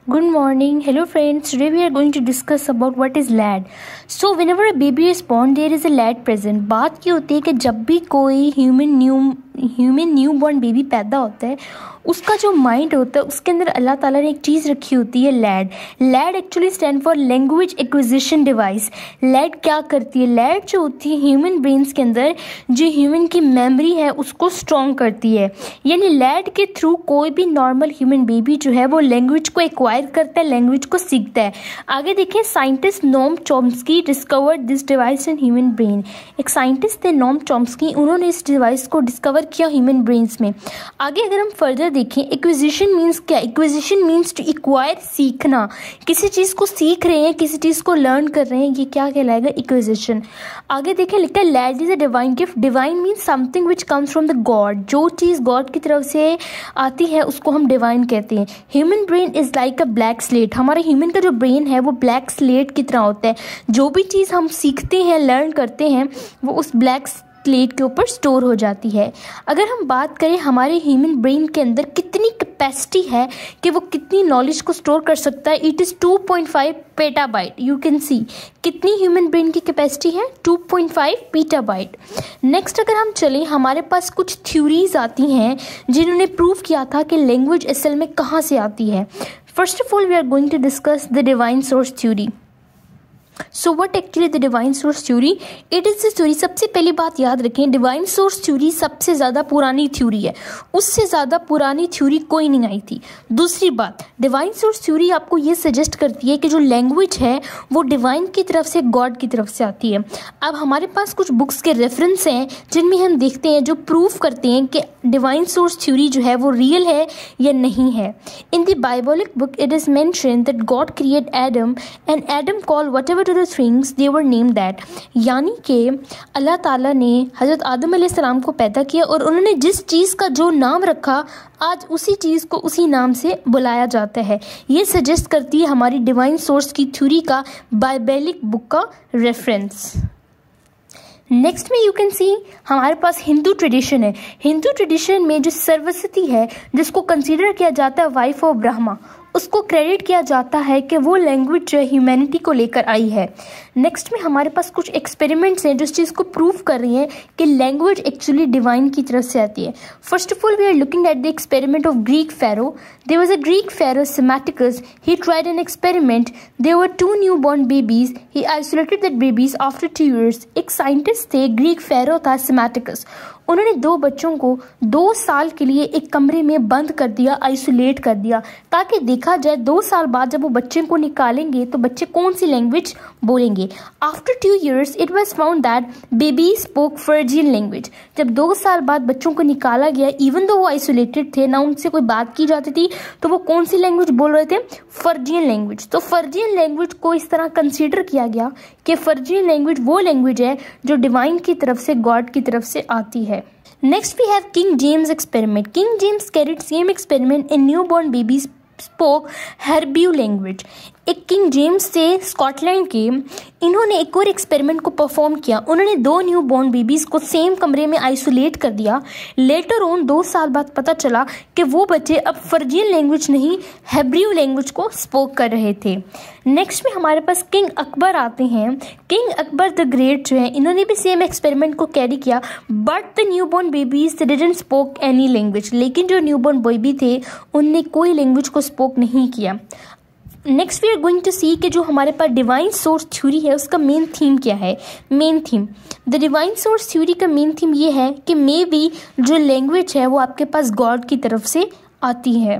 Good morning. Hello friends. Today we are going to discuss about what is lad. So whenever a baby is born there is a lad present. बात ये होती है कि जब भी कोई human newborn baby पैदा होता है उसका जो माइंड होता है उसके अंदर अल्लाह ताला ने एक चीज़ रखी होती है LAD. LAD actually stands for language acquisition device. LAD क्या करती है? लैड जो होती है ह्यूमन ब्रेन्स के अंदर जो ह्यूमन की मेमोरी है उसको स्ट्रॉन्ग करती है. यानी लैड के थ्रू कोई भी नॉर्मल ह्यूमन बेबी जो है वो लैंग्वेज को एक्वायर करता है, लैंग्वेज को सीखता है. आगे देखिए, scientist Noam Chomsky discovered this device in human brain. एक साइंटिस्ट थे नोम चॉम्स्की, उन्होंने इस डिवाइस को डिस्कवर किया ह्यूमन ब्रेन्स में. आगे अगर हम फर्दर देखें, एक्विजिशन मीन्स क्या? एक्विजिशन मीन्स टू एक्वायर, सीखना. किसी चीज़ को सीख रहे हैं, किसी चीज़ को लर्न कर रहे हैं, ये क्या कहलाएगा? एक्विजिशन. आगे देखें, लिखा है LAD is a divine gift. Divine means something which comes from the God. जो चीज़ गॉड की तरफ से आती है उसको हम डिवाइन कहते हैं. Human brain is like a black slate. हमारे ह्यूमन का जो ब्रेन है वो ब्लैक स्लेट की तरह होता है. जो भी चीज़ हम सीखते हैं, लर्न करते हैं, वो उस ब्लैक स्लेट के ऊपर स्टोर हो जाती है. अगर हम बात करें हमारे ह्यूमन ब्रेन के अंदर कितनी कैपेसिटी है कि वो कितनी नॉलेज को स्टोर कर सकता है, it is 2.5 petabyte. You can see कितनी ह्यूमन ब्रेन की कैपेसिटी है, 2.5 पेटाबाइट. नेक्स्ट अगर हम चलें, हमारे पास कुछ थ्योरीज आती हैं जिन्होंने प्रूव किया था कि लैंग्वेज असल में कहाँ से आती है. First of all we are going to discuss the divine source theory. So what actually the divine source theory? It is the theory. सबसे पहली बात याद रखें, डिवाइन सोर्स थ्योरी सबसे ज़्यादा पुरानी थ्योरी है. उससे ज़्यादा पुरानी थ्योरी कोई नहीं आई थी. दूसरी बात, डिवाइन सोर्स थ्योरी आपको ये सजेस्ट करती है कि जो लैंग्वेज है वो डिवाइन की तरफ से, गॉड की तरफ से आती है. अब हमारे पास कुछ बुक्स के रेफरेंस हैं जिनमें हम देखते हैं जो प्रूव करते हैं कि डिवाइन सोर्स थ्योरी जो है वो रियल है या नहीं है. In the Biblical book it is mention that God create Adam and Adam call whatever to the things they were named that. यानी कि अल्लाह ताला ने हज़रत आदम अलैहिस्सलाम को पैदा किया और उन्होंने जिस चीज़ का जो नाम रखा आज उसी चीज़ को उसी नाम से बुलाया जाता है. ये सजेस्ट करती है हमारी डिवाइन सोर्स की थ्योरी का बाइबलिक बुक का रेफरेंस. नेक्स्ट में यू कैन सी हमारे पास हिंदू ट्रेडिशन है. हिंदू ट्रेडिशन में जो सरस्वती है जिसको कंसीडर किया जाता है वाइफ ऑफ ब्रह्मा, उसको क्रेडिट किया जाता है कि वो लैंग्वेज जो है ह्यूमैनिटी को लेकर आई है. नेक्स्ट में हमारे पास कुछ एक्सपेरिमेंट्स हैं जो इस चीज़ को प्रूव कर रही हैं कि लैंग्वेज एक्चुअली डिवाइन की तरफ से आती है. First of all we are looking at the experiment of Greek pharaoh. There was a Greek pharaoh Psammetichus. He tried an experiment. There were 2 newborn babies. He isolated that babies after 2 years. एक scientist थे, Greek pharaoh था Psammetichus. उन्होंने 2 बच्चों को 2 साल के लिए एक कमरे में बंद कर दिया, आइसोलेट कर दिया, ताकि देखा जाए 2 साल बाद जब वो बच्चे को निकालेंगे तो बच्चे कौन सी लैंग्वेज बोलेंगे. After 2 years it was found that baby spoke Phrygian language. जब 2 साल बाद बच्चों को निकाला गया, इवन दो वो आइसोलेटेड थे, ना उनसे कोई बात की जाती थी, तो वो कौन सी लैंग्वेज बोल रहे थे? फर्जियन लैंग्वेज. तो फर्जियन लैंग्वेज को इस तरह कंसीडर किया गया कि फर्जियन लैंग्वेज वो लैंग्वेज है जो डिवाइन की तरफ से, गॉड की तरफ से आती है. Next we have King James experiment. King James carried same experiment in newborn babies spoke Hebrew language. एक किंग जेम्स से स्कॉटलैंड के, इन्होंने एक और एक्सपेरिमेंट को परफॉर्म किया. उन्होंने 2 न्यू बॉर्न बेबीज़ को सेम कमरे में आइसोलेट कर दिया. लेटर ऑन 2 साल बाद पता चला कि वो बच्चे अब फर्जियन लैंग्वेज नहीं, हेब्रियो लैंग्वेज को स्पोक कर रहे थे. नेक्स्ट में हमारे पास किंग अकबर आते हैं. किंग अकबर द ग्रेट जो है, इन्होंने भी सेम एक्सपेरिमेंट को कैरी किया, but the new born babies didn't spoke any language. लेकिन जो न्यू बॉर्न बेबी थे उनने कोई लैंग्वेज को स्पोक नहीं किया. Next we are going to see कि जो हमारे पास डिवाइन सोर्स थ्योरी है उसका मेन थीम क्या है. Main theme, the divine source theory का मेन थीम ये है कि मे बी जो लैंग्वेज है वो आपके पास गॉड की तरफ से आती है.